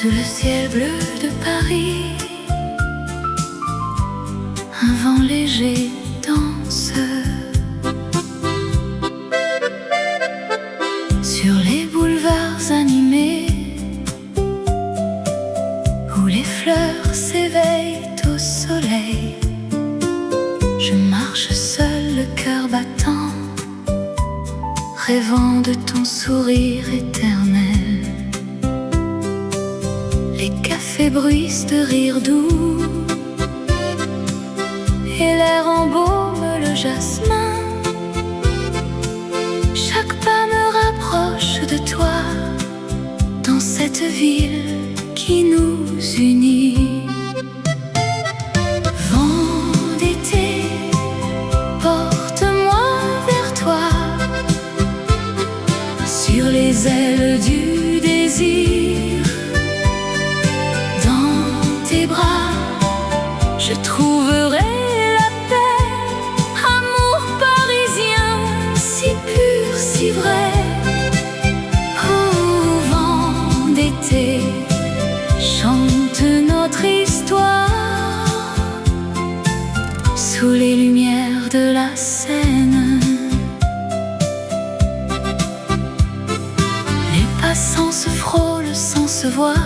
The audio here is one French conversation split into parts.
Sous le ciel bleu de Paris, un vent léger danse. Sur les boulevards animés, où les fleurs s'éveillent au soleil, je marche seul, le cœur battant, rêvant de ton sourire éternel. Les cafés bruissent de rire doux, et l'air embaume le jasmin. Chaque pas me rapproche de toi, dans cette ville qui nous unit. Vent d'été, porte-moi vers toi, sur les ailes du désir. Dans tes bras, je trouverai la paix, amour parisien, si pur, si vrai. Oh, vent d'été, chante notre histoire, sous les lumières de la Seine. Les passants se frôlent sans se voir,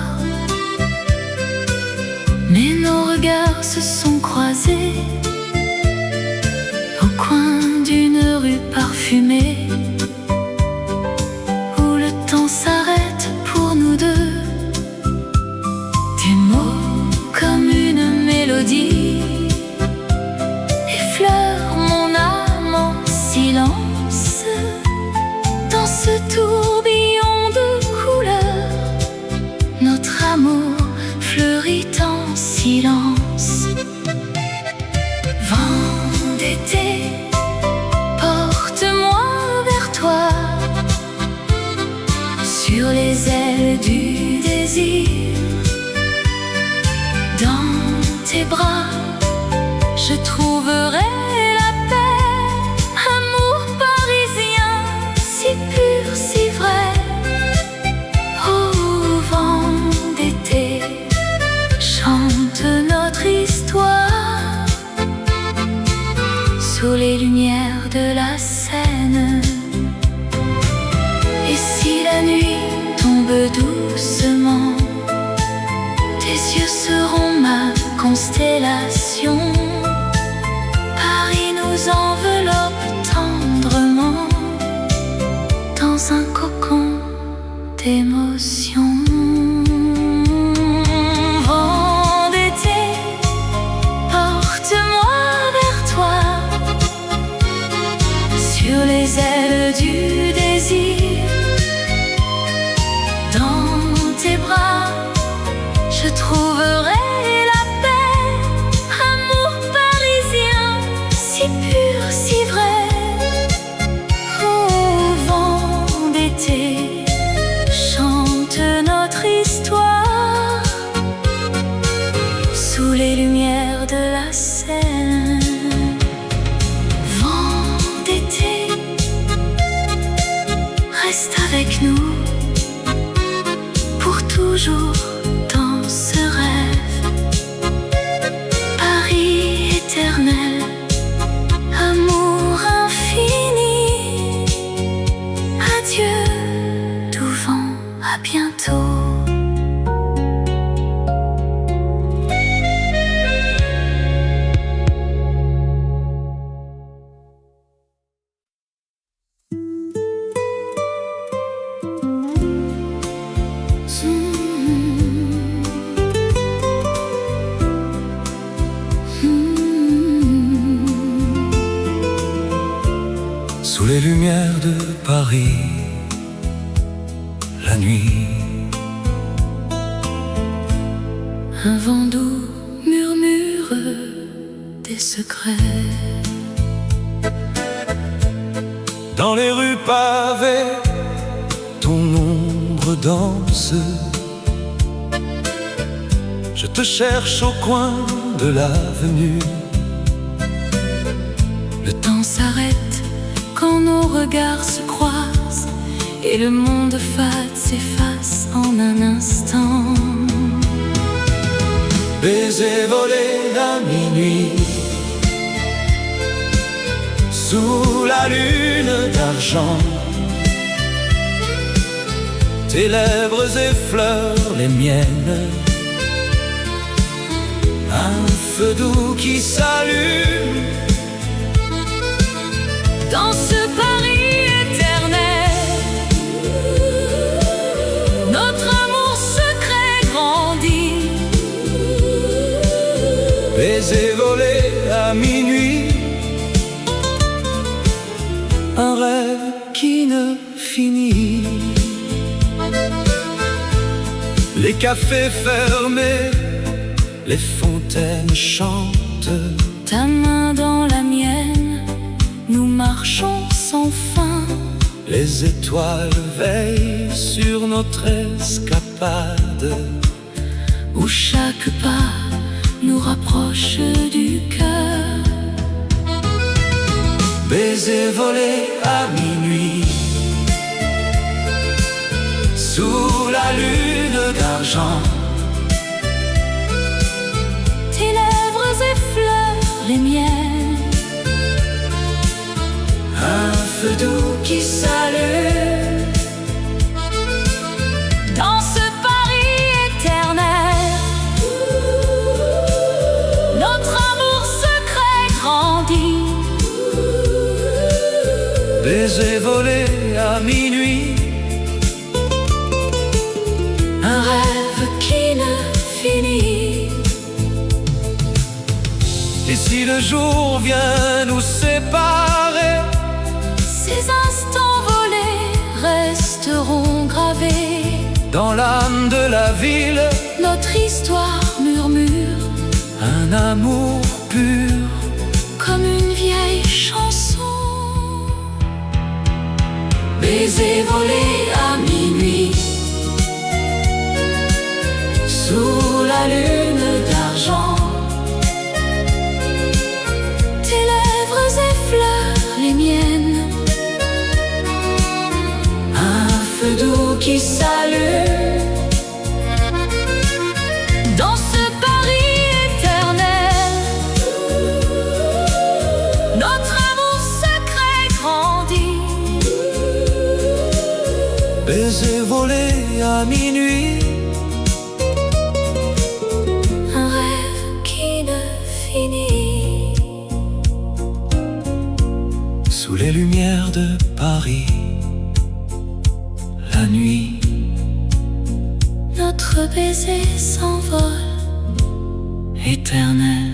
mais nos regards se sont croisés au coin d'une rue parfumée, où le temps s'arrête pour nous deux. Tes mots comme une mélodie effleurent mon âme en silence. Dans ce tourbillon de couleurs, notre amour fleurit en silence. Vent d'été, porte-moi vers toi, sur les ailes du désir. Dans tes bras, je trouverai la paix, amour parisien, si pur, si vrai. Oh, vent d'été, chante notre histoire, sous les lumières de la Seine. Et si la nuit tombe doucement, tes yeux seront ma constellation. Paris nous enveloppe tendrement, dans un cocon d'émotion. Vent d'été, porte-moi vers toi, sur les ailes du désir. Dans tes bras, je trouverai la paix, amour parisien, si pur, si vrai. Oh, vent d'été, chante notre histoire, sous les lumières de la Seine. Vent d'été, reste avec nous pour toujours dans ce rêve. Paris éternel, amour infini. Adieu, doux vent, à bientôt. Sous les lumières de Paris, la nuit, Un vent doux murmure des secrets. dans les rues pavées, ton ombre danse. Je te cherche au coin de l'avenue. Le temps s'arrête quand nos regards se croisent et le monde fade s'efface en un instant. Baiser volé à minuit, sous la lune d'argent. Tes lèvres effleurent les miennes, un feu doux qui s'allume dans ce Paris éternel. Notre amour secret grandit. Baiser volé à minuit, un rêve qui ne finit. Les cafés fermés, les fontaines chantent. Ta main dans la mienne, nous marchons sans fin. Les étoiles veillent sur notre escapade, où chaque pas nous rapproche du cœur. Baiser volé à minuit, sous la lune d'argent. Tes lèvres effleurent les miennes, un feu doux qui s'allume dans ce Paris éternel. Notre amour secret grandit. Baiser volé à minuit, Un rêve qui ne finit. et si le jour vient nous séparer, Ces instants volés resteront gravés dans l'âme de la ville, notre histoire murmure un amour pur. comme une vieille chanson. Baiser volé à minuit, sous la lune d'argent. Tes lèvres effleurent les miennes, Un feu doux qui s'allume dans ce Paris éternel. Notre amour secret grandit. Baiser volé à minuit, Un rêve qui ne finit. sous les lumières de Paris, la nuit. Notre baiser s'envole, Éternel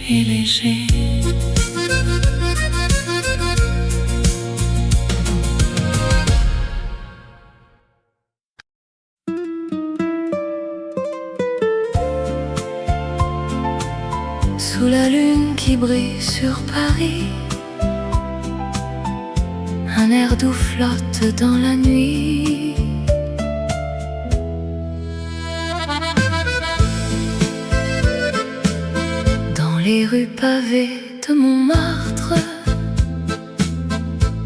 et léger. Sous la lune qui brille sur Paris, un air doux flotte dans la nuit. Dans les rues pavées de Montmartre,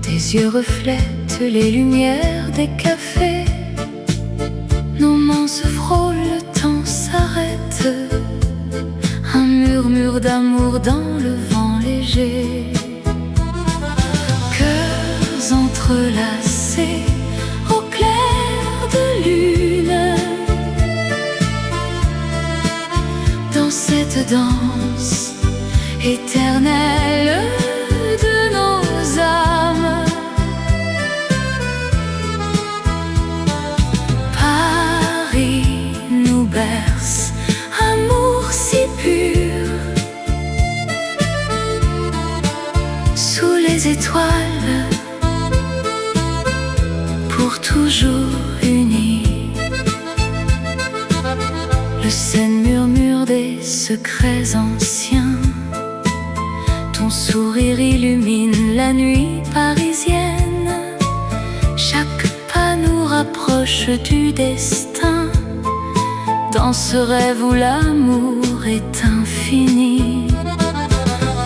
tes yeux reflètent les lumières des cafés. Nos mains se frôlent, le temps s'arrête. Un murmure d'amour dans le vent léger. Cœurs entrelacés au clair de lune, dans cette danse éternelle de nos âmes. Paris nous berce, amour si pur, sous les étoiles, pour toujours unis. Le Seine murmure des secrets anciens, ton sourire illumine la nuit parisienne. Chaque pas nous rapproche du destin, dans ce rêve où l'amour est infini.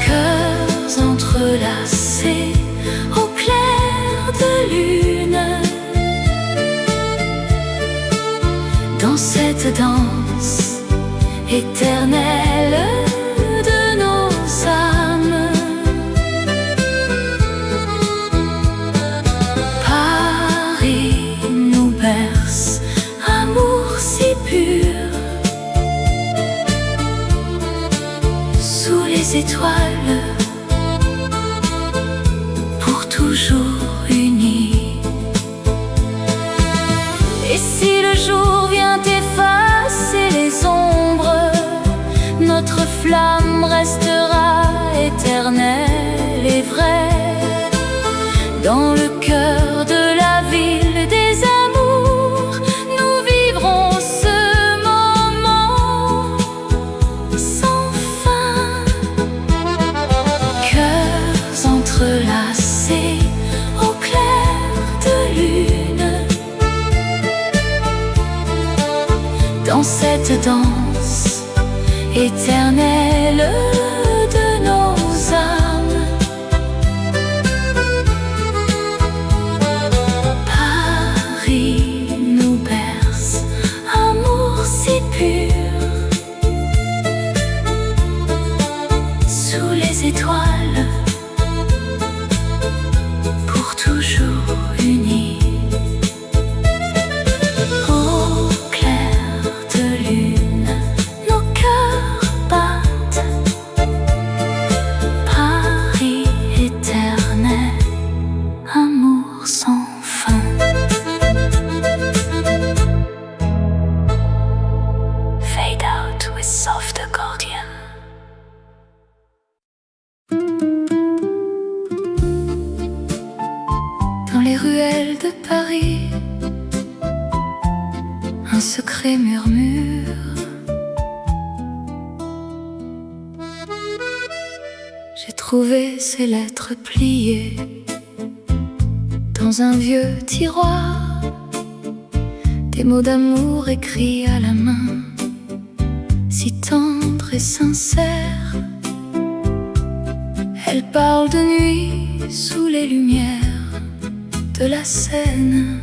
Cœurs entrelacés au clair de lune, dans cette danse éternelle de nos âmes. Paris nous berce, amour si pur, sous les étoiles, pour toujours unis. Et si le jour vient effacer les ombres, notre flamme restera éternelle et vraie. Dans le cœur de la ville des amours, nous vivrons ce moment sans fin. Cœurs entrelacés au clair de lune, dans cette danse éternelle de nos âmes. Paris nous berce, amour si pur, sous les étoiles, pour toujours unis. Au clair de lune, nos cœurs battent. Paris éternel, amour sans fin. Fade out with soft accordion. Dans les ruelles de Paris, un secret murmure. J'ai trouvé ces lettres pliées dans un vieux tiroir, des mots d'amour écrits à la main, si tendres et sincères. Elles parlent de nuit sous les lumières de la Seine,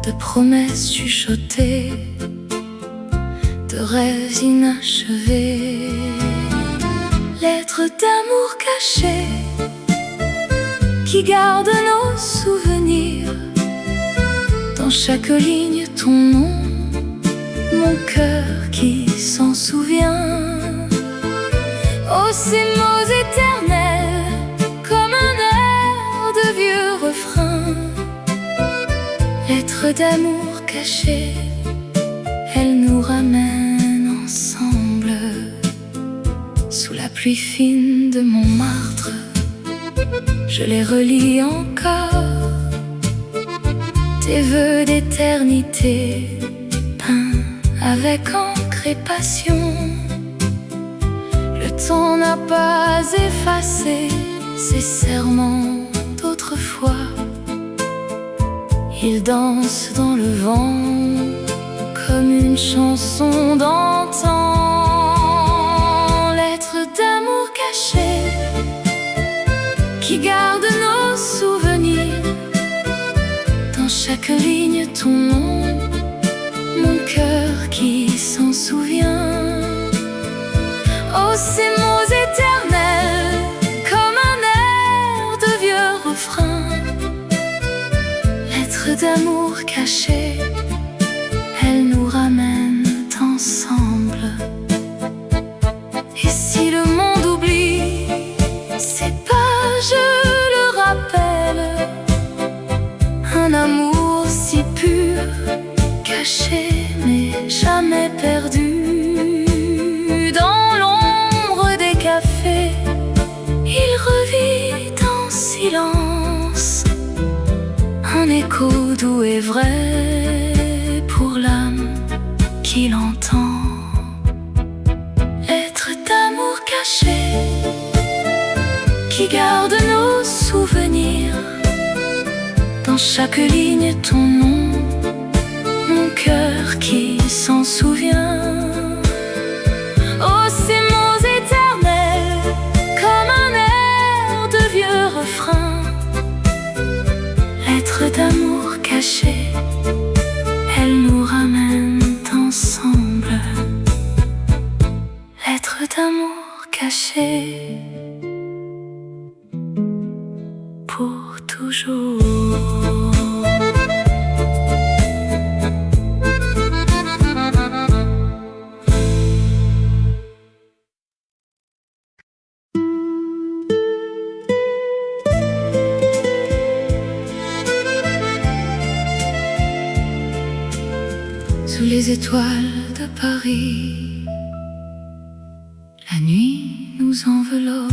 de promesses chuchotées, de rêves inachevés. Lettres d'amour cachées qui gardent nos souvenirs. Dans chaque ligne ton nom, mon cœur qui s'en souvient. Oh, ces mots éternels, comme un air de vieux refrain. Lettres d'amour cachées, elles nous ramènent ensemble. Sous la pluie fine de Montmartre, je les relis encore. Tes vœux d'éternité, peints avec encre et passion. Le temps n'a pas effacé ces serments d'autrefois. Ils dansent dans le vent comme une chanson d'antan. Lettres d'amour cachées qui gardent nos souvenirs. Dans chaque ligne ton nom, mon cœur qui s'en souvient. Oh, ces mots éternels, comme un air de vieux refrain. Lettres d'amour cachées, elles nous ramènent ensemble. Et si le monde oublie ces pages, le rappelle. Un amour si pur, caché mais jamais perdu. Dans l'ombre des cafés, il revit en silence. Un écho doux et vrai pour l'âme qui l'entend. Lettres d'amour cachées qui gardent nos souvenirs. Dans chaque ligne ton nom, mon cœur qui s'en souvient. Oh, ces mots éternels, comme un air de vieux refrain. Lettres d'amour cachées, elles nous ramènent ensemble. toujours. Sous les étoiles de Paris, la nuit nous enveloppe.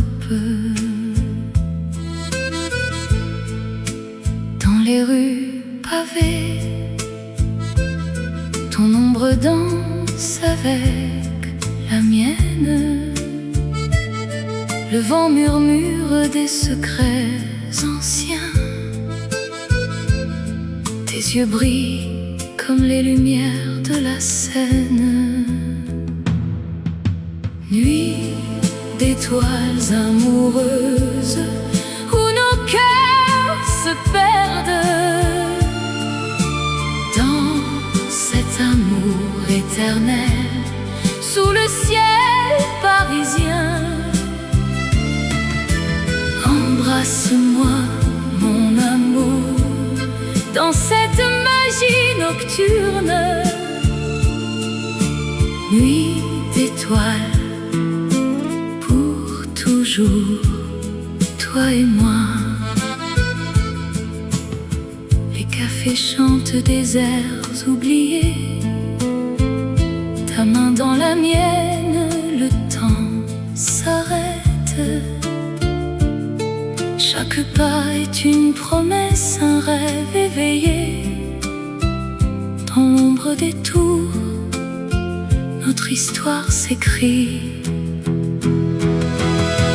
Dans les rues pavées, ton ombre danse avec la mienne. Le vent murmure des secrets anciens. Tes yeux brillent comme les lumières de la Seine. Nuit d'étoiles amoureuses où nos cœurs se perdent dans cet amour éternel sous le ciel parisien. Embrasse-moi, mon amour, dans cette magie nocturne. Nuit d'étoiles, pour toujours, toi et moi. Les cafés chantent des airs oubliés. Ta main dans la mienne, le temps s'arrête. Chaque pas est une promesse, un rêve éveillé. Dans l'ombre des tours, notre histoire s'écrit.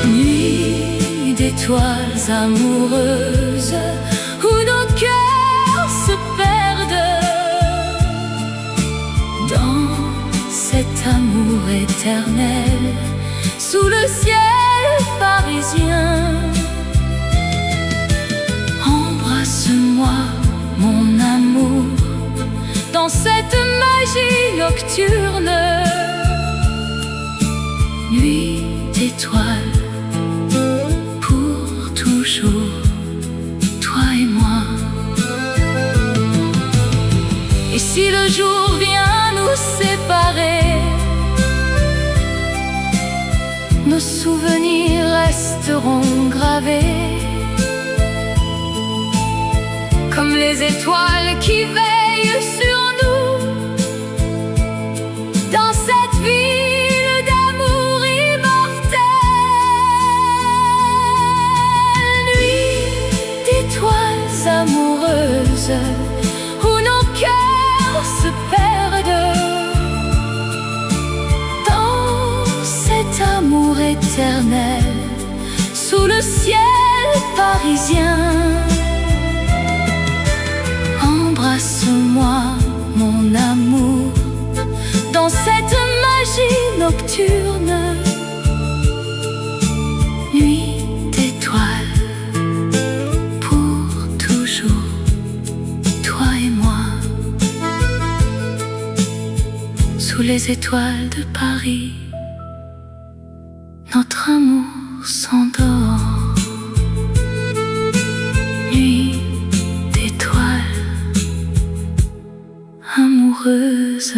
Nuit d'étoiles amoureuses où nos cœurs se perdent dans cet amour éternel sous le ciel parisien. Embrasse-moi, mon amour, dans cette magie nocturne. Nuit d'étoiles, pour toujours, toi et moi. Et si le jour vient nous séparer, nos souvenirs resteront gravés comme les étoiles qui veillent sur nous dans cette ville d'amour immortel. Nuit d'étoiles amoureuses où nos cœurs se perdent dans cet amour éternel sous le ciel parisien. Embrasse-moi, mon amour, dans cette magie nocturne. Nuit d'étoiles, pour toujours, toi et moi. Sous les étoiles de Paris, notre amour s'endort. Nuit amoureuse.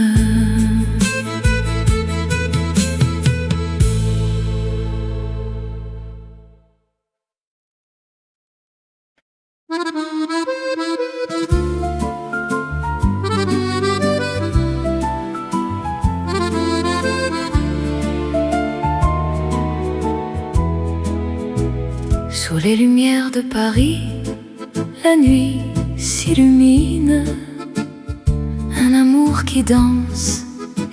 Sous les lumières de Paris, la nuit s'illumine. Un amour qui danse,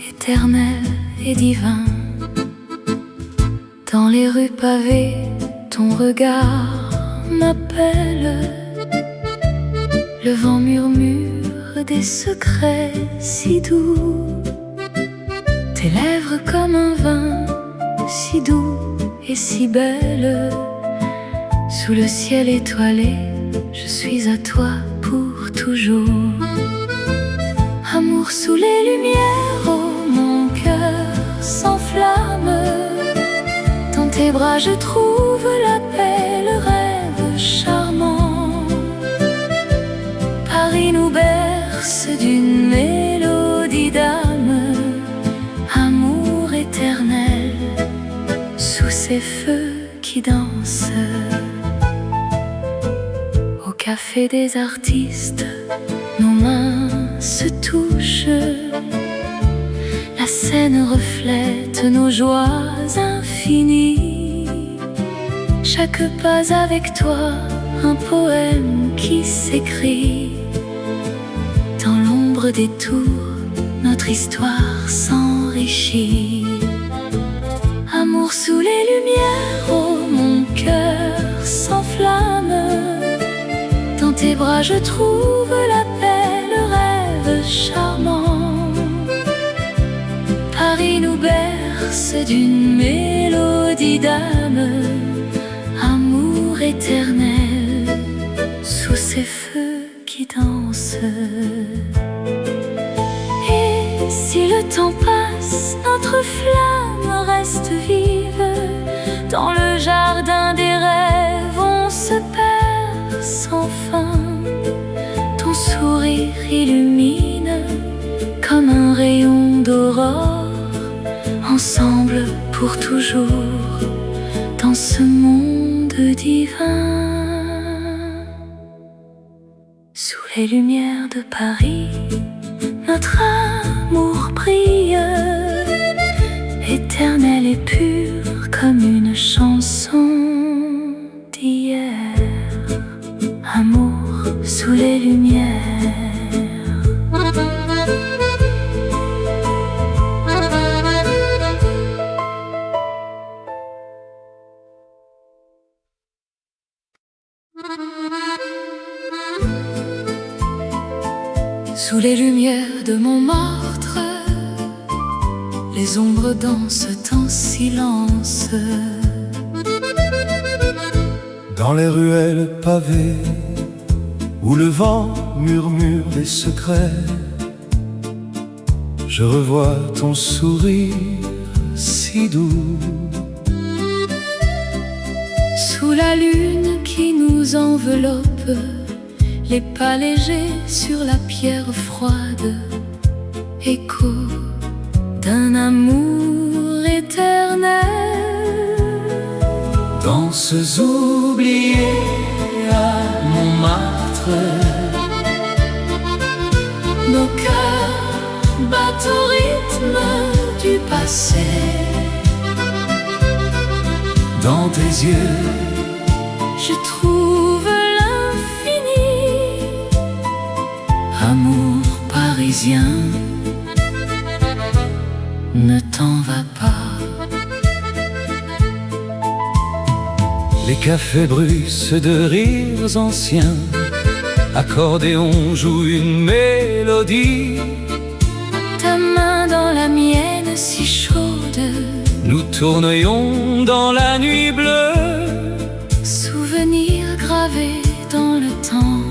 éternel et divin. Dans les rues pavées, ton regard m'appelle. Le vent murmure des secrets si doux. Tes lèvres comme un vin, si doux et si belle. Sous le ciel étoilé, je suis à toi pour toujours. Amour sous les lumières, oh mon cœur s'enflamme. Dans tes bras je trouve la paix, le rêve charmant. berce d'une mélodie d'âme, amour éternel sous ces feux qui dansent. Au café des artistes, nos mains se touchent. La scène reflète nos joies infinies. Chaque pas avec toi, un poème qui s'écrit. Dans l'ombre des tours, notre histoire s'enrichit. Amour sous les lumières, oh mon cœur s'enflamme. Dans tes bras je trouve la paix, le rêve charmant. Paris nous berce d'une mélodie d'âme, amour éternel sous ces feux qui dansent. Et si le temps passe, notre flamme reste vive. Dans le jardin des rêves, on se perd sans fin. Ton sourire illumine comme un rayon d'aurore. Ensemble pour toujours dans ce monde divin. Sous les lumières de Paris, notre amour brille, éternel et pur comme une chanson d'hier. Amour sous les lumières. Sous les lumières de Montmartre, les ombres dansent en silence. Dans les ruelles pavées, où le vent murmure des secrets, je revois ton sourire si doux. Sous la lune qui nous enveloppe, les pas légers sur la pierre froide, écho d'un amour éternel. Danses oubliées à Montmartre, nos cœurs battent au rythme du passé. Dans tes yeux, je trouve l'infini. Amour parisien, ne t'en va pas. les cafés bruissent de rires anciens. Accordéon joue une mélodie. Ta main dans la mienne si chaude, Nous tournions dans la nuit bleue. souvenir gravé dans le temps,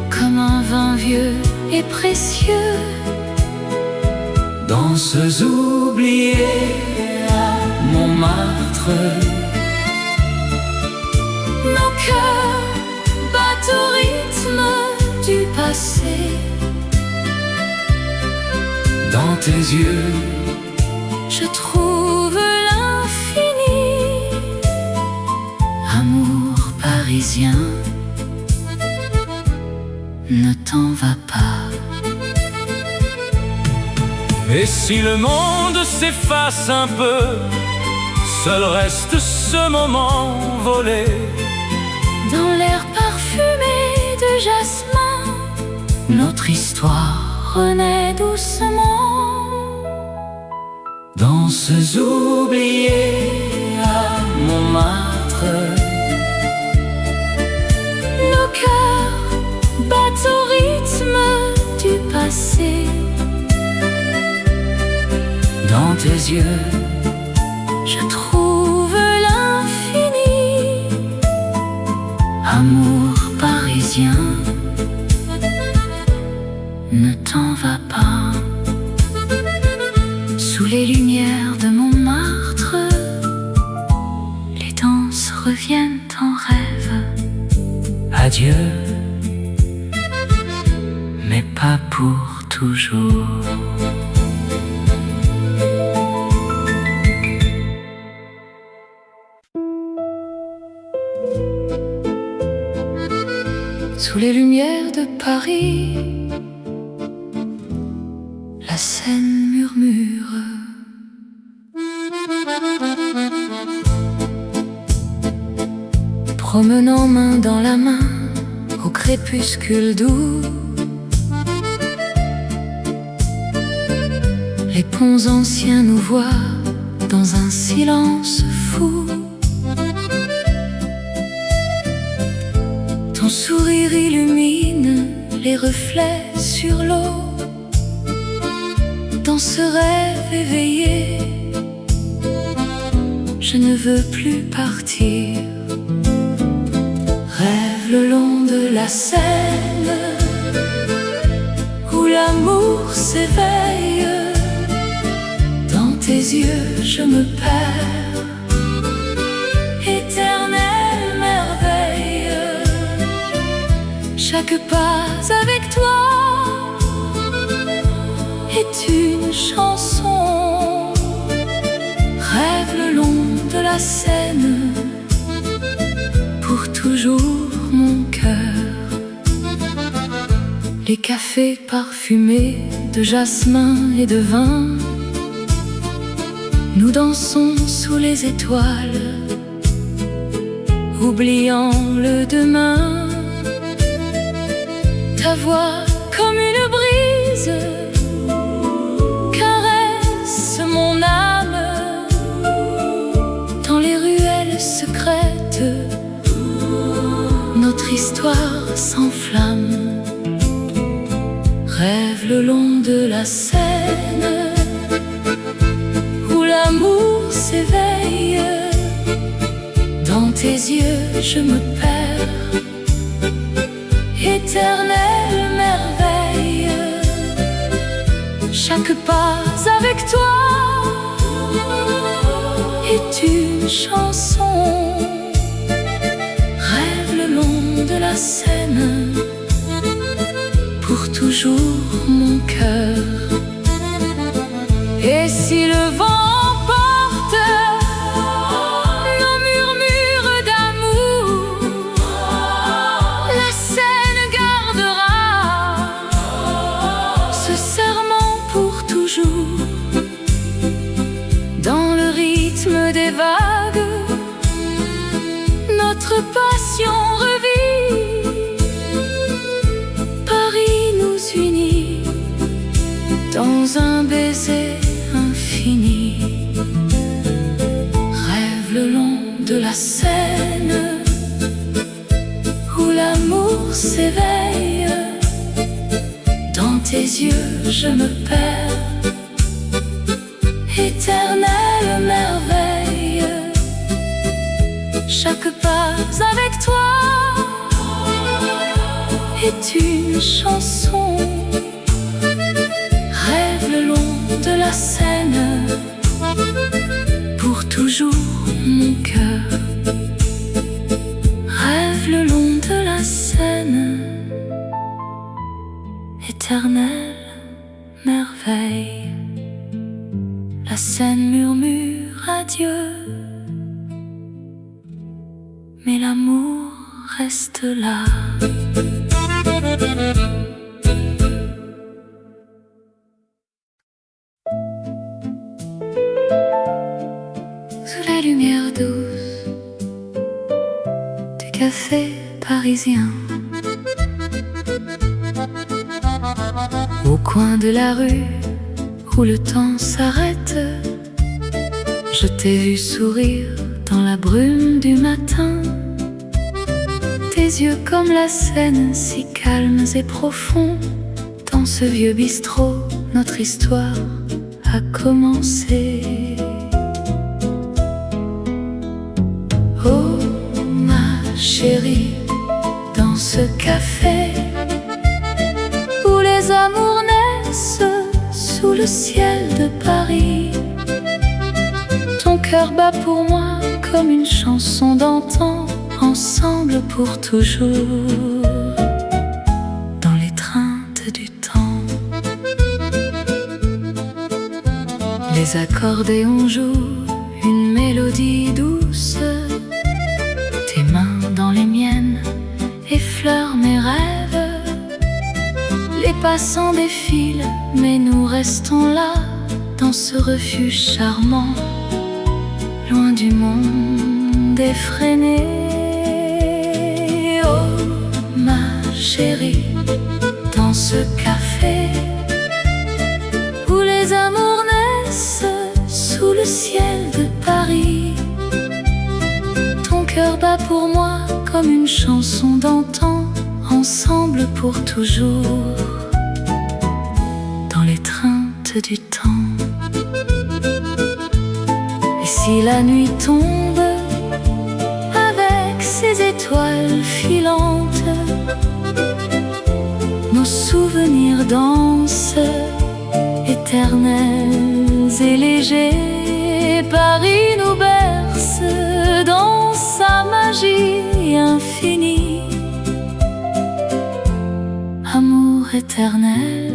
comme un vin vieux et précieux. Danses oubliées à Montmartre. Nos cœurs battent au rythme du passé. Dans tes yeux, Je trouve l'infini. Amour parisien, ne t'en va pas. et si le monde s'efface un peu, seul reste ce moment volé. Dans l'air parfumé de jasmin, notre histoire renaît doucement. Danses oubliées à Montmartre. Nos cœurs battent au rythme du passé. Dans tes yeux, Je trouve l'infini. Amour parisien, ne t'en va pas. Sous les lumières de Montmartre, les danses reviennent en rêve. adieu, mais pas pour toujours. Sous les lumières de Paris, la Seine murmure. Promenant main dans la main au crépuscule doux, les ponts anciens nous voient dans un silence fou. Ton sourire illumine les reflets sur l'eau. Dans ce rêve éveillé, je ne veux plus partir. Rêve le long de la Seine, où l'amour s'éveille. Dans tes yeux je me perds, éternelle merveille. Chaque pas avec toi est une chanson. Rêve le long de la Seine, pour toujours mon cœur. Les cafés parfumés de jasmin et de vin, nous dansons sous les étoiles, oubliant le demain. Ta voix comme une brise caresse mon âme. Dans les ruelles secrètes, notre histoire s'enflamme. Rêve le long de la Seine, où l'amour s'éveille. Dans tes yeux je me perds, éternelle merveille. Chaque pas avec toi est une chanson. Rêve le long de la Seine, pour toujours mon cœur. Et si le vent emporte nos murmures d'amour, la Seine gardera ce serment pour toujours. Dans le rythme des vagues, notre passion revit. Paris nous unit dans un baiser infini. Rêve le long de la Seine, où l'amour s'éveille. Dans tes yeux je me perds, éternelle merveille. Chaque pas avec toi est une chanson. Rêve le long de la Seine, pour toujours mon cœur. Rêve le long de la Seine, éternelle merveille. La Seine murmure adieu, mais l'amour reste là. Sous la lumière douce du café parisien, au coin de la rue où le temps s'arrête, je t'ai vu sourire dans la brume du matin. Tes yeux comme la Seine, si calmes et profonds. Dans ce vieux bistrot, notre histoire a commencé. Oh ma chérie, dans ce café où les amours naissent sous le ciel de Paris, ton cœur bat pour moi comme une chanson d'antan. Ensemble pour toujours, dans l'étreinte du temps. Les accordéons jouent une mélodie douce. Tes mains dans les miennes effleurent mes rêves. Les passants défilent, mais nous restons là, dans ce refuge charmant, loin du monde effréné. Oh ma chérie, dans ce café où les amours naissent sous le ciel de Paris, ton cœur bat pour moi comme une chanson d'antan, ensemble pour toujours, dans l'étreinte du temps. Et si la nuit tombe avec ses étoiles filantes, nos souvenirs dansent, éternels et légers. Paris nous berce dans sa magie infinie. Amour éternel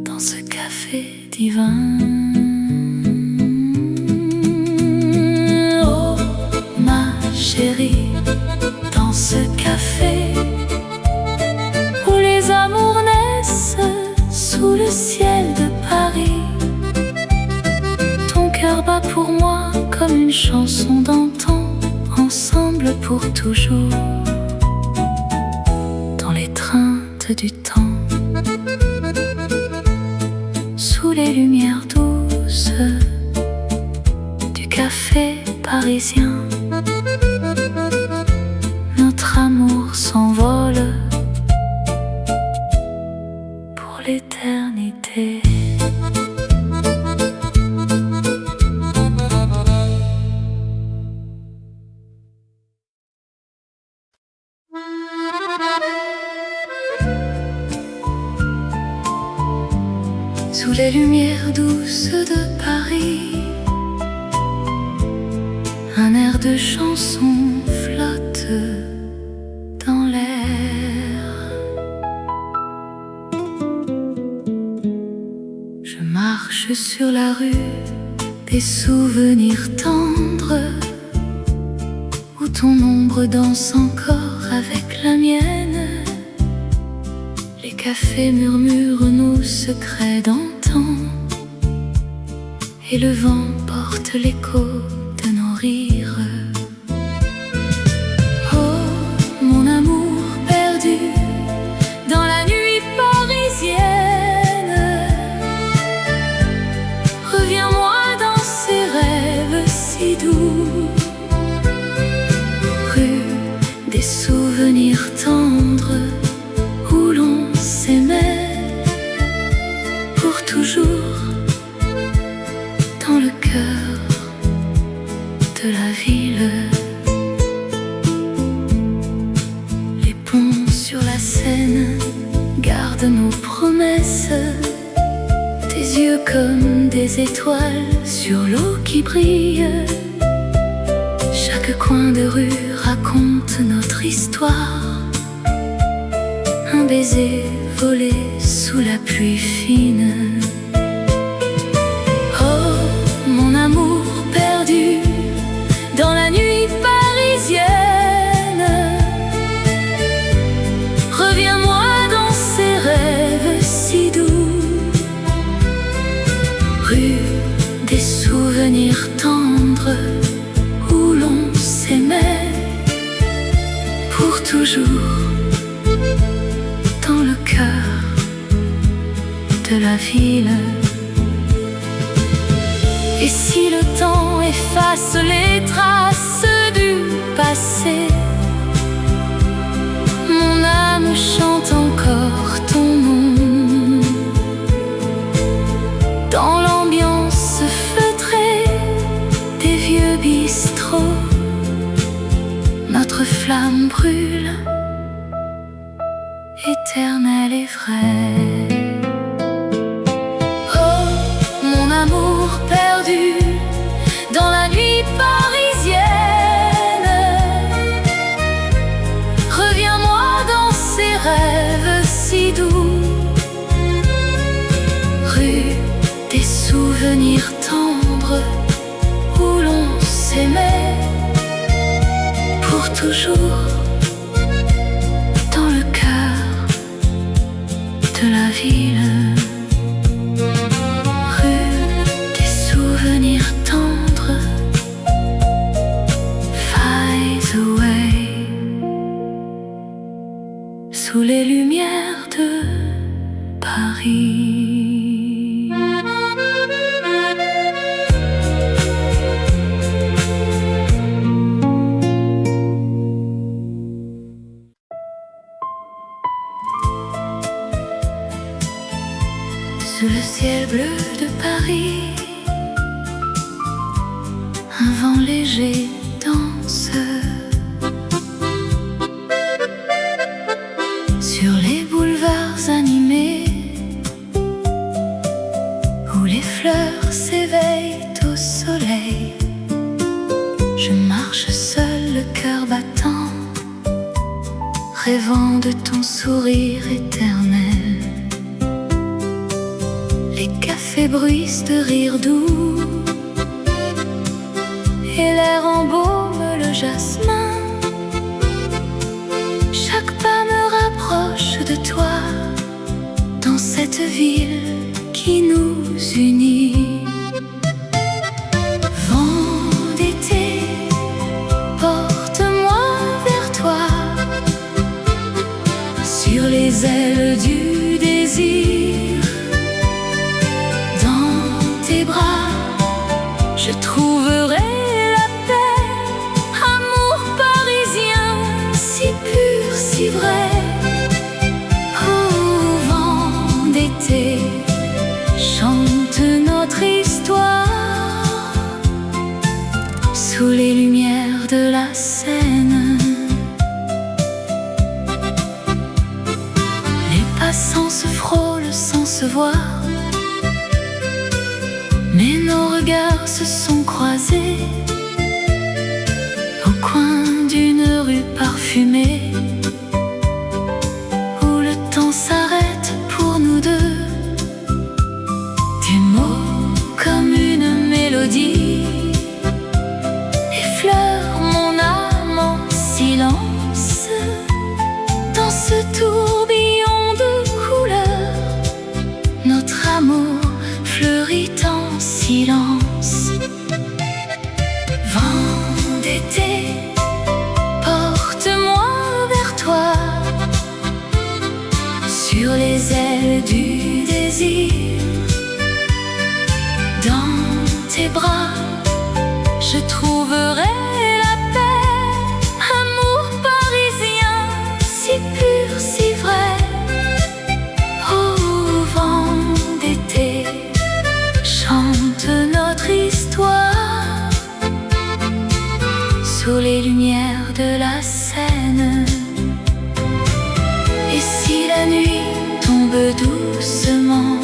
dans ce café divin. Oh ma chérie, dans ce café où les amours naissent sous le ciel de Paris, ton cœur bat pour moi comme une chanson d'antan, ensemble pour toujours, dans l'étreinte du temps, sous les lumières douces du café parisien. Notre amour s'envole pour l'éternité. Sous les lumières douces de Paris, un air de chanson flotte dans l'air. Je marche sur la rue des souvenirs tendres, où ton ombre danse encore avec la mienne. Les cafés murmurent nos secrets d'antan, et le vent porte l'écho de nos rires. Oh mon amour perdu dans la nuit parisienne, reviens-moi dans ces rêves si doux. Rue des souvenirs tendres où l'on s'aimait pour toujours, dans le cœur de la ville. Les ponts sur la Seine gardent nos promesses, tes yeux comme des étoiles sur l'eau qui brille. Chaque coin de rue raconte notre histoire, un baiser volé sous la pluie fine. Oh mon amour perdu dans la nuit parisienne, reviens-moi dans ces rêves si doux. Rue des souvenirs tendres où l'on s'aimait pour toujours, dans le cœur de la ville. Et si le temps efface les traces du passé, mon âme chante encore ton nom. Dans l'ambiance feutrée des vieux bistrots, notre flamme brûle, éternelle et vraie. Oh mon amour perdu dans la nuit parisienne, reviens-moi dans ces rêves si doux. Rue des toujours dans le cœur de la ville, rue des souvenirs tendres, fades away, sous les lumières de Paris. Sous le ciel bleu de Paris, un vent léger danse. Sur les boulevards animés, où les fleurs s'éveillent au soleil, je marche seul, le cœur battant, rêvant de ton sourire éternel. Les cafés bruissent de rire doux, et l'air embaume le jasmin. Chaque pas me rapproche de toi, dans cette ville qui nous unit. Vent d'été, porte-moi vers toi, sur les ailes du désir. Dans tes bras, je trouverai la paix, amour parisien, si pur, si vrai. Oh, vent d'été, chante notre histoire, sous les lumières de la Seine. Les passants se frôlent sans se voir, mais nos regards se sont croisés au coin d'une rue parfumée, où le temps s'arrête pour nous deux. Tes mots comme une mélodie effleurent mon âme en silence. Dans ce tourbillon de couleurs, notre amour fleurit en silence. Vent d'été, porte-moi vers toi, sur les ailes du désir. Dans tes bras, je trouverai la paix, amour parisien, si pur, si vrai. Oh, vent d'été, chante notre histoire, sous les lumières de la Seine. Et si la nuit tombe doucement,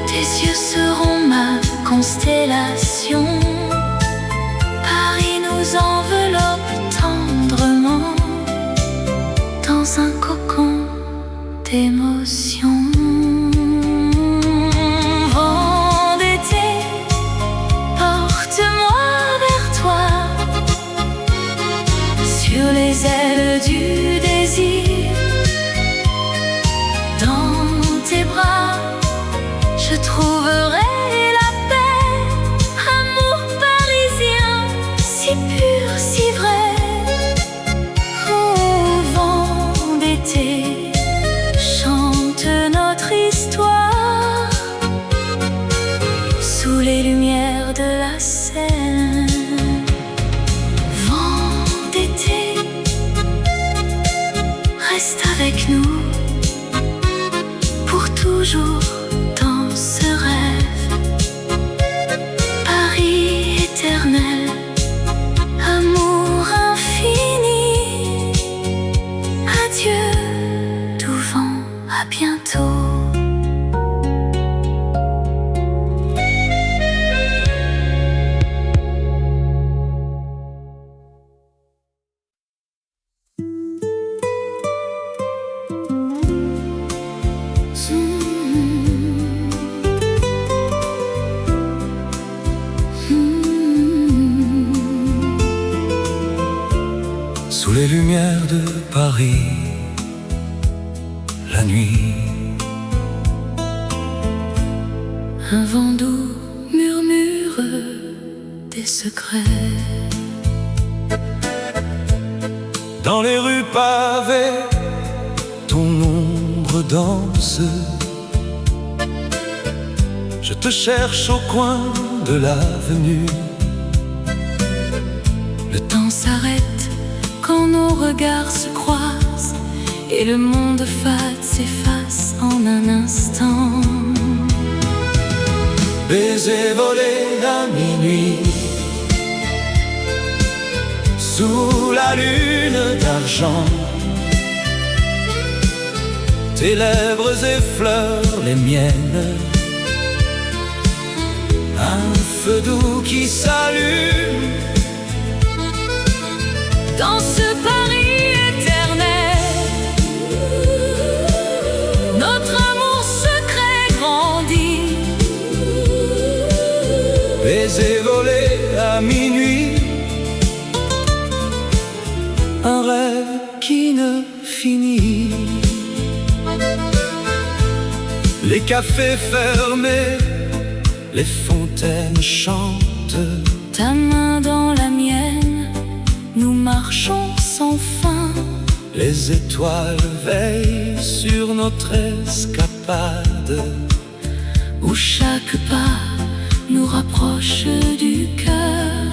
tes yeux seront ma constellation. Paris nous enveloppe tendrement, dans un cocon d'émotion. Vent d'été, porte-moi vers toi, sur les ailes du désir. Dans tes bras, je trouverai la paix, amour parisien, si pur, si vrai. Oh, vent d'été, chante notre histoire, sous les lumières de la Seine. Vent d'été, reste avec nous pour toujours dans ce rêve. Paris éternel, amour infini. Adieu, doux vent, à bientôt. Paris, la nuit. Un vent doux murmure des secrets. Dans les rues pavées, ton ombre danse. Je te cherche au coin de l'avenue. Le temps s'arrête quand nos regards se croisent et le monde fade s'efface en un instant. Baiser volé à minuit, sous la lune d'argent. Tes lèvres effleurent les miennes. Un feu doux qui s'allume dans ce Paris éternel. Notre amour secret grandit. Baiser volé à minuit, un rêve qui ne finit. Les cafés fermés, les fontaines chantent. Ta main dans la mienne, nous marchons sans fin. Les étoiles veillent sur notre escapade, où chaque pas nous rapproche du cœur.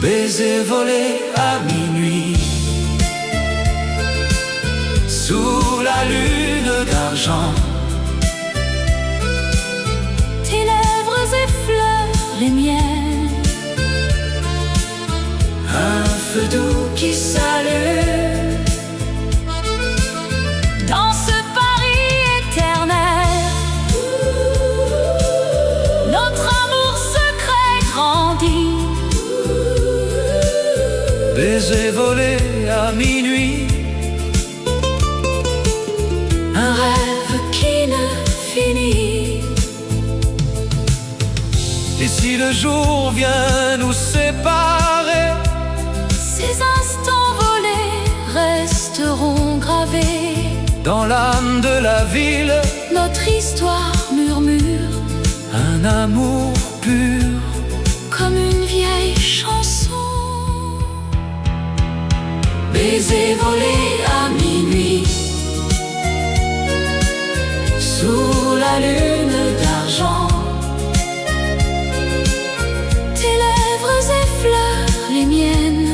Baiser volé à minuit, sous la lune d'argent. Tes lèvres effleurent les miennes. Un feu doux qui s'allume dans ce Paris éternel. Notre amour secret grandit. Baiser volé à minuit, un rêve qui ne finit. Et si le jour vient nous séparer, ces instants volés resteront gravés dans l'âme de la ville. Notre histoire murmure un amour pur, comme une vieille chanson. Baiser volé à minuit, sous la lune d'argent. Tes lèvres effleurent les miennes.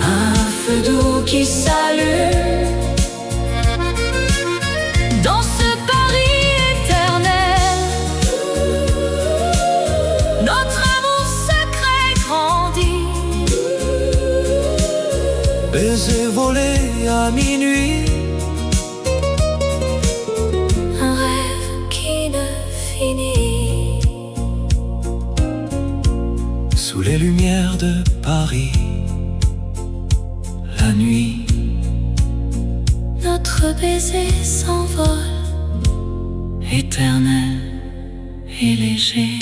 Un feu doux qui s'allume dans ce Paris éternel. Notre amour secret grandit. Baiser volé à minuit, un rêve qui ne finit. Sous les lumières de Paris, la nuit. Notre baiser s'envole, éternel et léger.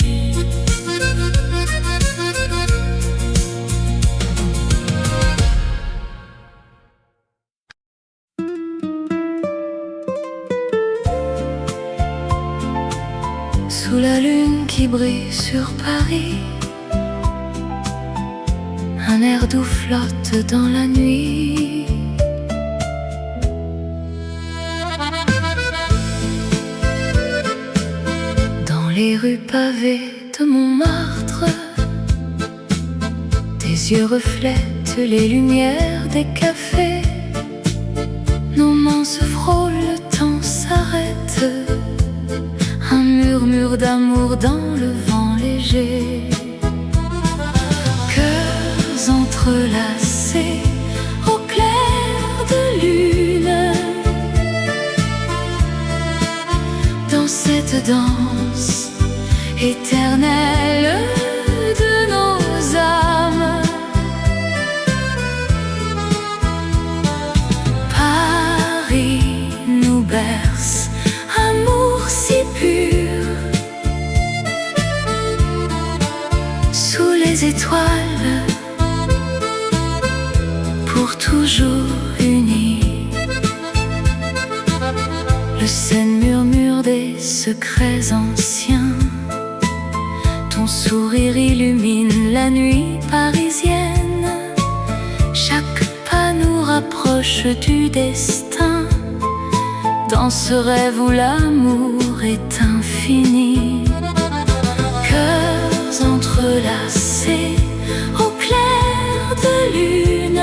Sous la lune qui brille sur Paris, un air doux flotte dans la nuit. Dans les rues pavées de Montmartre, tes yeux reflètent les lumières des cafés. Nos mains se frôlent, le temps s'arrête. Un murmure d'amour dans le vent léger. Cœurs entrelacés au clair de lune, dans cette danse éternelle de nos âmes. Paris nous berce, amour si pur. Sous les étoiles, pour toujours unis. Le Seine murmure des secrets anciens. Ton sourire illumine la nuit parisienne. Chaque pas nous rapproche du destin, dans ce rêve où l'amour est infini. Cœurs entrelacés au clair de lune,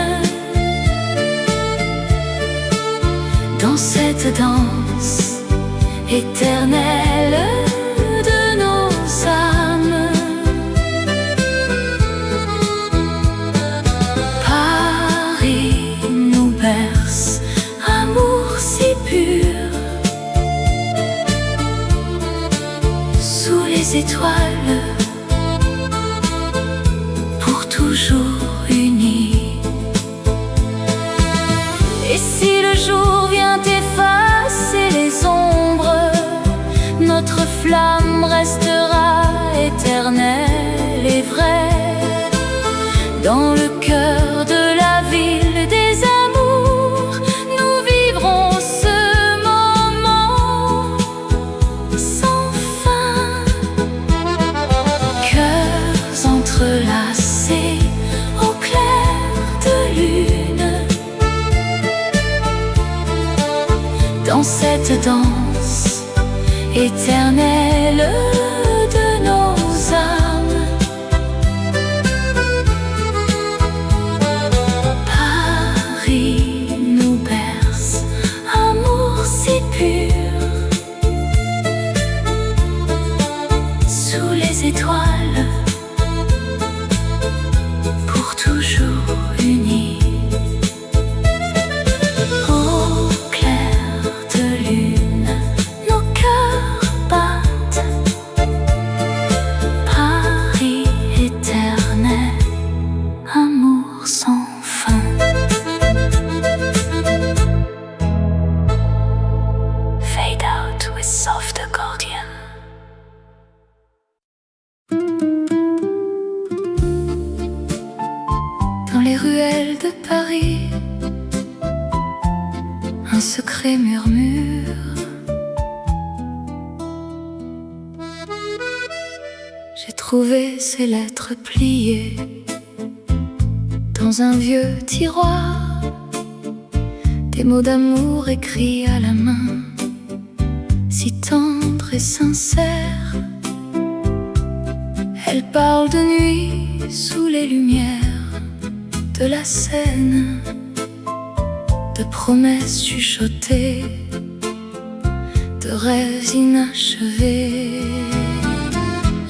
dans cette danse éternelle de nos âmes. Paris nous berce, amour si pur, sous les étoiles, pour toujours unis. Et si le jour vient effacer les ombres, notre flamme restera éternelle et vraie, dans le cœur de la ville des amours. Nous vivrons ce moment sans fin. Cœurs entrelacés au clair de lune, dans cette danse éternelle de nos âmes. Paris nous berce, amour si pur, sous les étoiles, pour toujours unis. Au clair de lune, nos cœurs battent. Paris éternel, amour sans fin. Fade out with soft accordion. Dans les ruelles de Paris, un secret murmure. J'ai trouvé ces lettres pliées dans un vieux tiroir, des mots d'amour écrits à la main, si tendres et sincères. Elles parlent de nuit sous les lumières de la Seine, de promesses chuchotées, de rêves inachevés.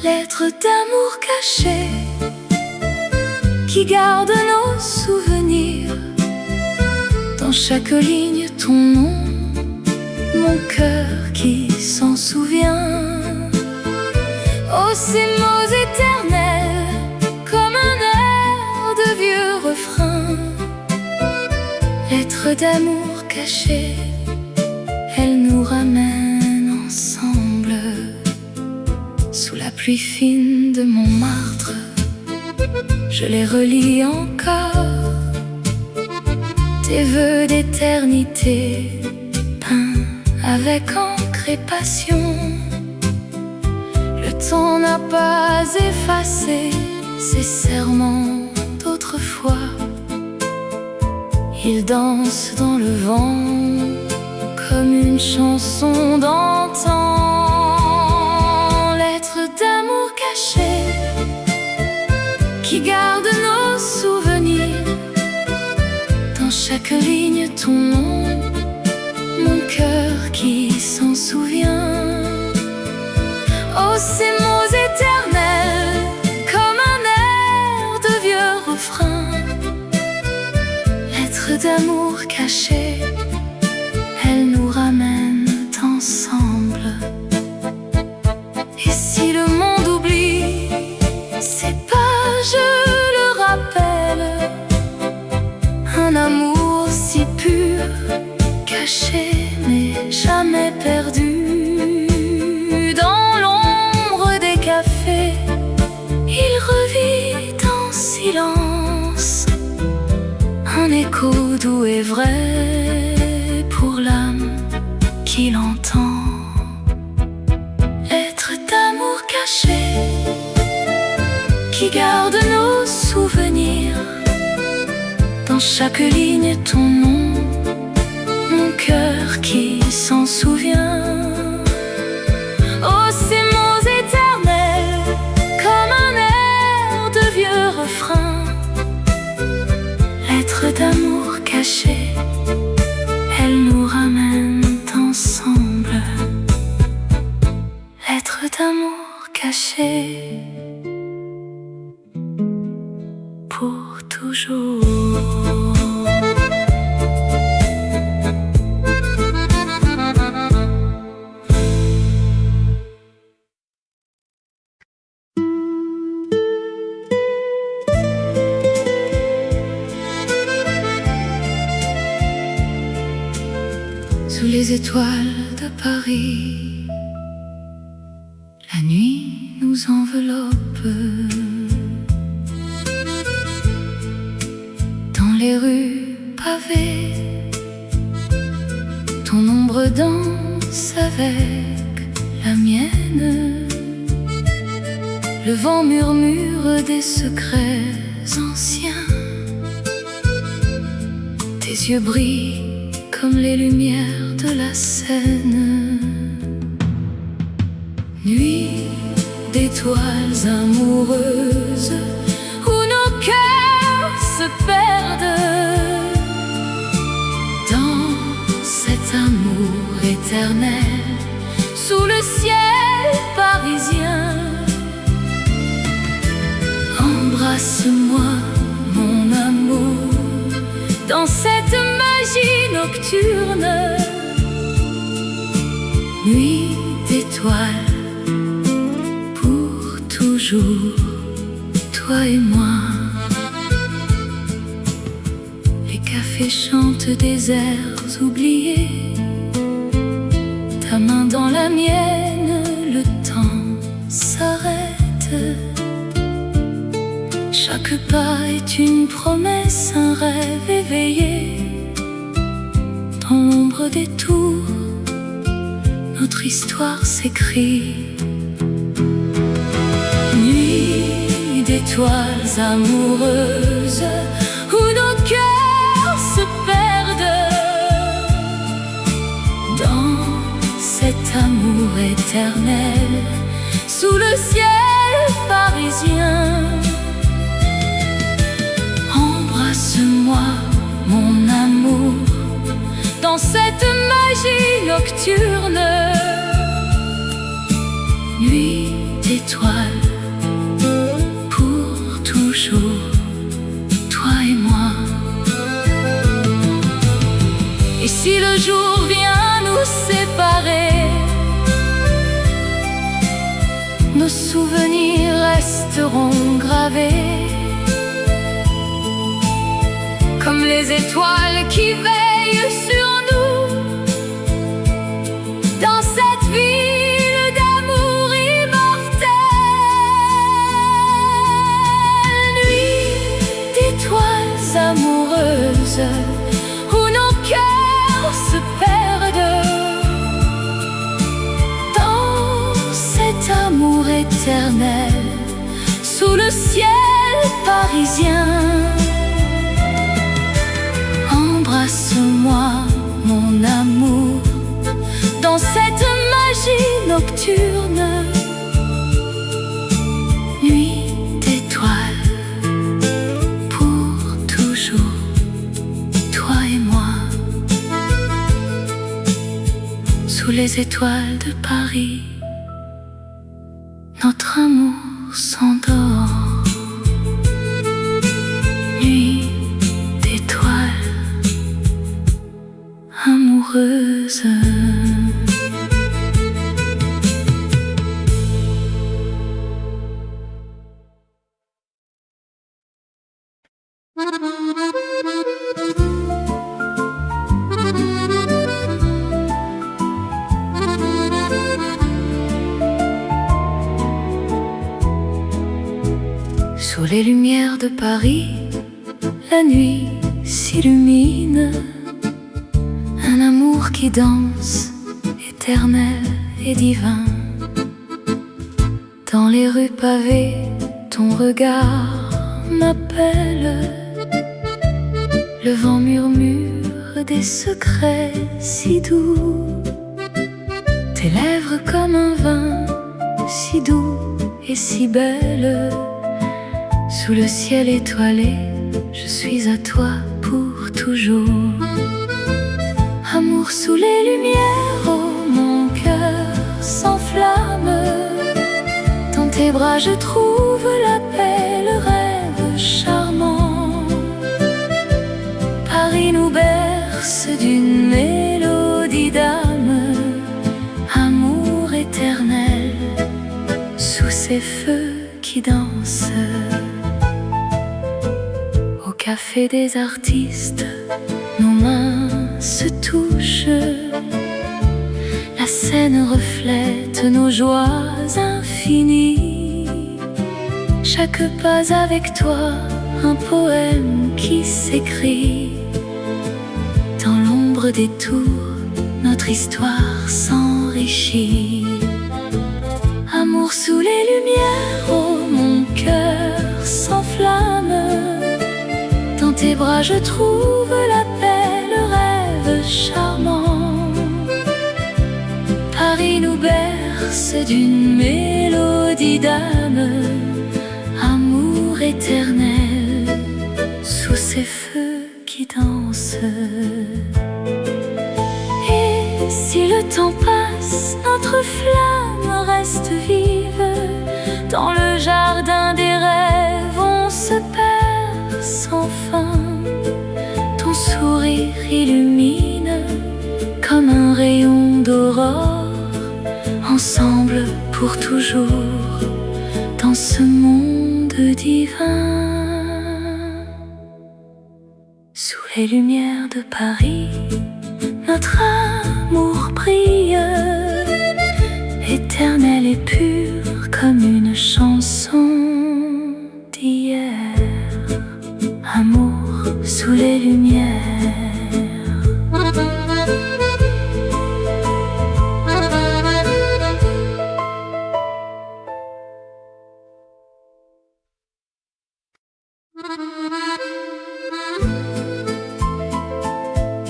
Lettres d'amour cachées qui gardent nos souvenirs. Dans chaque ligne ton nom, mon cœur qui s'en souvient. Oh, ces mots éternels, comme un air de vieux refrain. Lettres d'amour cachées, elles nous ramènent ensemble. Sous la pluie fine de Montmartre, je les relis encore. Tes vœux d'éternité, peints avec encre et passion. Le temps n'a pas effacé ces serments d'autrefois. Ils dansent dans le vent comme une chanson d'antan. Lettres d'amour cachées qui gardent nos souvenirs. Dans chaque ligne ton nom, mon cœur qui s'en souvient. Oh, ces mots éternels, comme un air de vieux refrain. Lettres d'amour cachées, elles nous ramènent ensemble. Et si le monde oublie ces pages, le rappelle, un amour si pur, caché mais jamais perdu. Dans l'ombre des cafés, il revit en silence un écho doux et vrai pour l'âme qui l'entend. Être d'amour caché qui garde nos souvenirs. Dans chaque ligne ton nom, mon cœur qui s'en souvient. Oh, ces mots éternels, comme un air de vieux refrain. Lettre d'amour cachée, elle nous ramène ensemble. Lettre d'amour cachée, pour toujours. Sous les étoiles de Paris, la nuit nous enveloppe. Dans les rues pavées, ton ombre danse avec la mienne. Le vent murmure des secrets anciens. Tes yeux brillent comme les lumières de la Seine. Nuit d'étoiles amoureuses où nos cœurs se perdent. Dans cet amour éternel, sous le ciel parisien. Embrasse-moi, mon amour, dans cette magie nocturne. Nuit d'étoiles, pour toujours, toi et moi. Les cafés chantent des airs oubliés. Ta main dans la mienne, le temps s'arrête. Chaque pas est une promesse, un rêve éveillé. Dans l'ombre des tours, notre histoire s'écrit. Nuit d'étoiles amoureuses où nos cœurs se perdent. Dans cet amour éternel, sous le ciel parisien. Embrasse-moi, mon amour, dans cette magie nocturne. Nuit d'étoiles, pour toujours, toi et moi. Et si le jour vient nous séparer, nos souvenirs resteront gravés comme les étoiles qui veillent sur nous. Dans cette ville d'amour immortel. Nuit d'étoiles amoureuses où nos cœurs se perdent. Dans cet amour éternel, sous le ciel parisien. Embrasse-moi, mon amour, dans cette magie nocturne. Nuit d'étoiles, pour toujours, toi et moi. Sous les étoiles de Paris, notre amour s'endort. Nuit d'étoiles amoureuses. Sous les lumières de Paris, la nuit s'illumine, un amour qui danse, éternel et divin. Dans les rues pavées, ton regard m'appelle. Le vent murmure des secrets si doux. Tes lèvres comme un vin si doux et si belle. Sous le ciel étoilé, je suis à toi pour toujours. Amour sous les lumières, oh mon cœur s'enflamme. Dans tes bras je trouve la paix, le rêve charmant. Paris nous berce d'une mélodie d'âme. Amour éternel sous ces feux qui dansent. Au café des artistes, nos mains se touchent. La scène reflète nos joies infinies. Chaque pas avec toi, un poème qui s'écrit. Dans l'ombre des tours, notre histoire s'enrichit. Amour sous les lumières, oh mon cœur s'enflamme. Dans tes bras je trouve la paix, le rêve charmant. Paris nous berce d'une mélodie d'âme. Amour éternel sous ces feux qui dansent. Et si le temps passe, notre flamme reste vive. Dans le jardin des rêves, on se perd sans fin. Ton sourire illumine comme un rayon d'aurore. Ensemble pour toujours dans ce monde divin. Sous les lumières de Paris, notre amour brille, éternel et pur comme une chanson d'hier. Amour sous les lumières.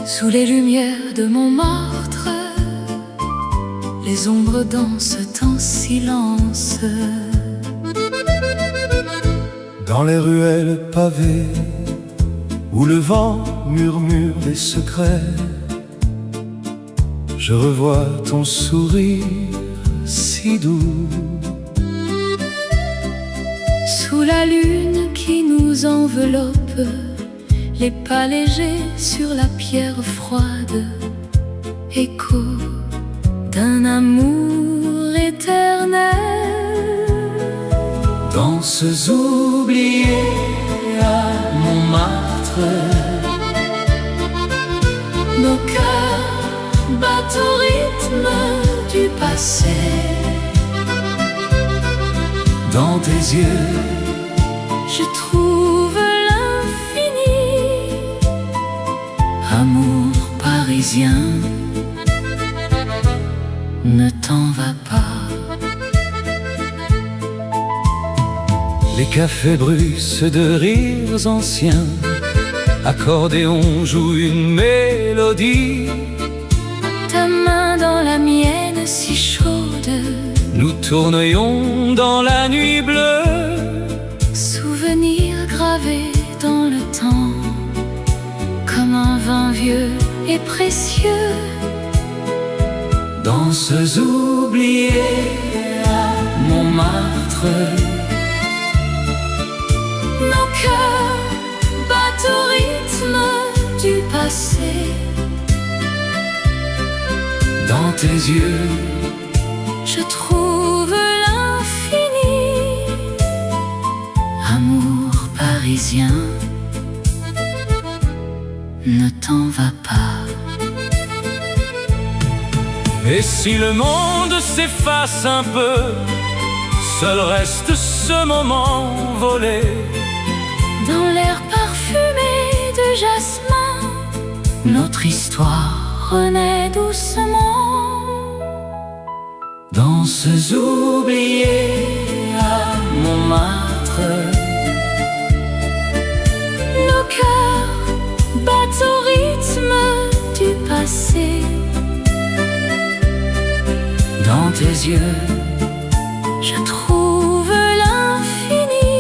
Sous les lumières de Montmartre, les ombres dansent en silence. Dans les ruelles pavées, où le vent murmure des secrets, je revois ton sourire si doux. Sous la lune qui nous enveloppe, les pas légers sur la pierre froide, écho d'un amour éternel. Danses oubliées à Montmartre, nos cœurs battent au rythme du passé. Dans tes yeux, je trouve l'infini. Amour parisien, ne t'en va pas. Les cafés bruissent de rires anciens, accordéon joue une mélodie. Ta main dans la mienne si chaude, nous tournions dans la nuit bleue. Souvenirs gravés dans le temps, comme un vin vieux et précieux. Danses oubliées à Montmartre, nos cœurs battent au rythme du passé. Dans tes yeux, je trouve l'infini. Amour parisien, ne t'en va pas. et si le monde s'efface un peu, seul reste ce moment volé dans l'air parfumé de du jasmin, notre histoire renaît doucement. Danses oubliées à Montmartre, nos cœurs battent au rythme du passé. Dans tes yeux, je trouve l'infini.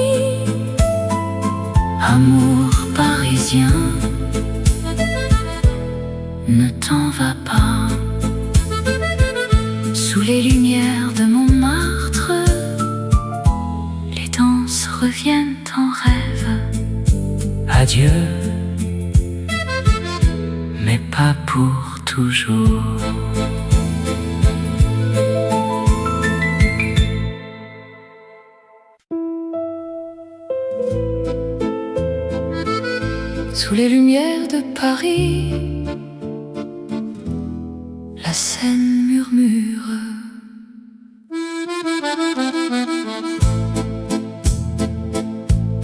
Amour parisien, ne t'en va pas. Sous les lumières de Montmartre, les danses reviennent en rêve. adieu, mais pas pour toujours. Sous les lumières de Paris, la Seine murmure.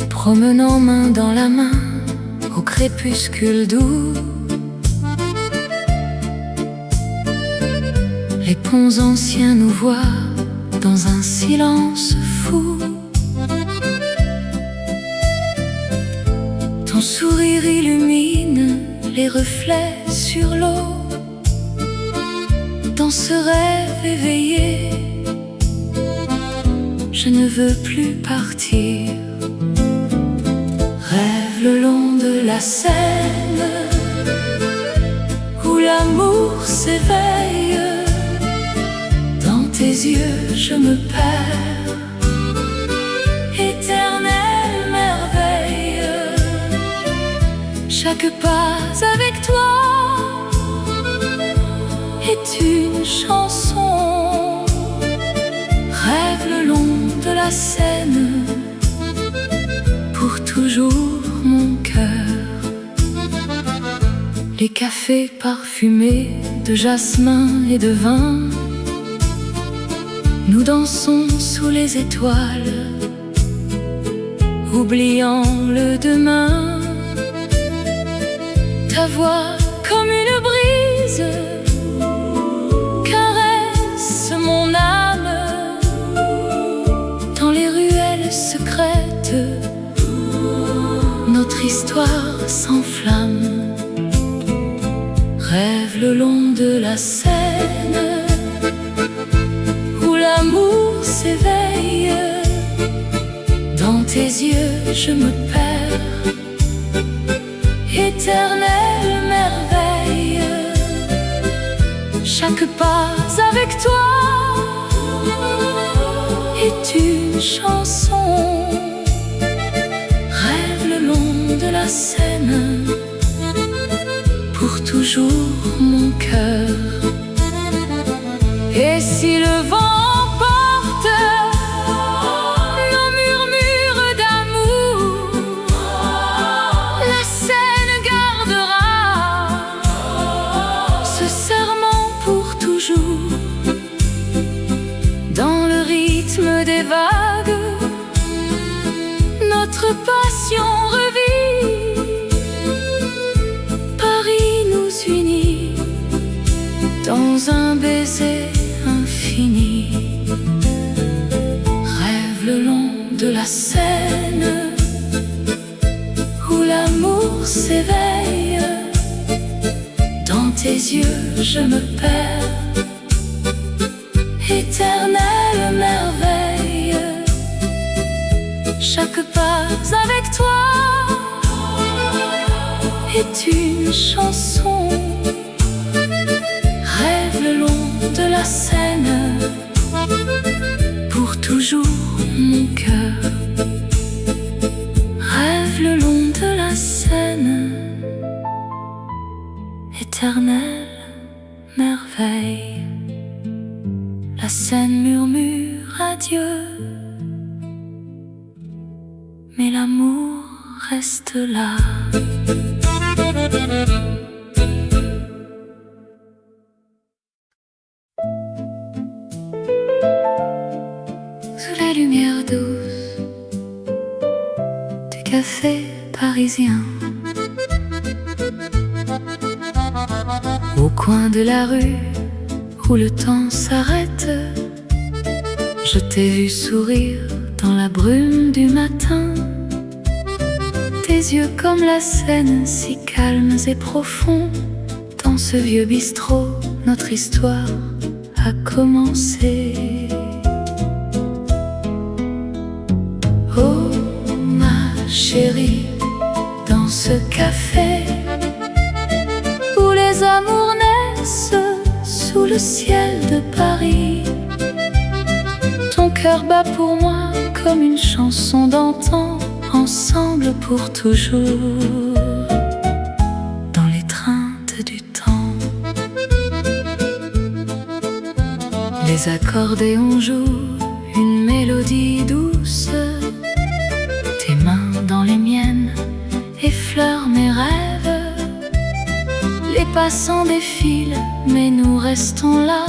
Promenant main dans la main au crépuscule doux, les ponts anciens nous voient dans un silence fou. Ton sourire illumine les reflets sur l'eau. Dans ce rêve éveillé, je ne veux plus partir. Rêve le long de la Seine, où l'amour s'éveille. Dans tes yeux je me perds, éternelle merveille. Chaque pas avec toi est une chanson. Rêve le long de la Seine, pour toujours mon cœur. Les cafés parfumés de jasmin et de vin, nous dansons sous les étoiles, oubliant le demain. Ta voix comme une brise caresse mon âme. Dans les ruelles secrètes, notre histoire s'enflamme. Rêve le long de la Seine, où l'amour s'éveille. Dans tes yeux je me perds, éternelle merveille. Chaque pas avec toi est une chanson. Rêve le long de la Seine, pour toujours mon cœur. Et si le vent emporte nos murmures d'amour, la Seine gardera ce serment pour toujours. Dans le rythme des vagues, notre passion revit. Paris nous unit dans un baiser infini. Rêve le long de la Seine, où l'amour s'éveille. Dans tes yeux je me perds, éternelle merveille. Chaque pas avec toi est une chanson. Rêve le long de la Seine, pour toujours mon cœur. Rêve le long de la Seine, éternelle merveille. La Seine murmure adieu, mais l'amour reste là. Sous les lumières douces du café parisien, Au coin de la rue où le temps s'arrête, je t'ai vu sourire dans la brume du matin. Tes yeux comme la Seine, si calmes et profonds. Dans ce vieux bistrot, notre histoire a commencé. Oh ma chérie, dans ce café où les amours naissent sous le ciel de Paris, ton cœur bat pour moi comme une chanson d'antan, ensemble pour toujours, dans l'étreinte du temps. Les accordéons jouent une mélodie douce, tes mains dans les miennes effleurent mes rêves. Les passants défilent, mais nous restons là,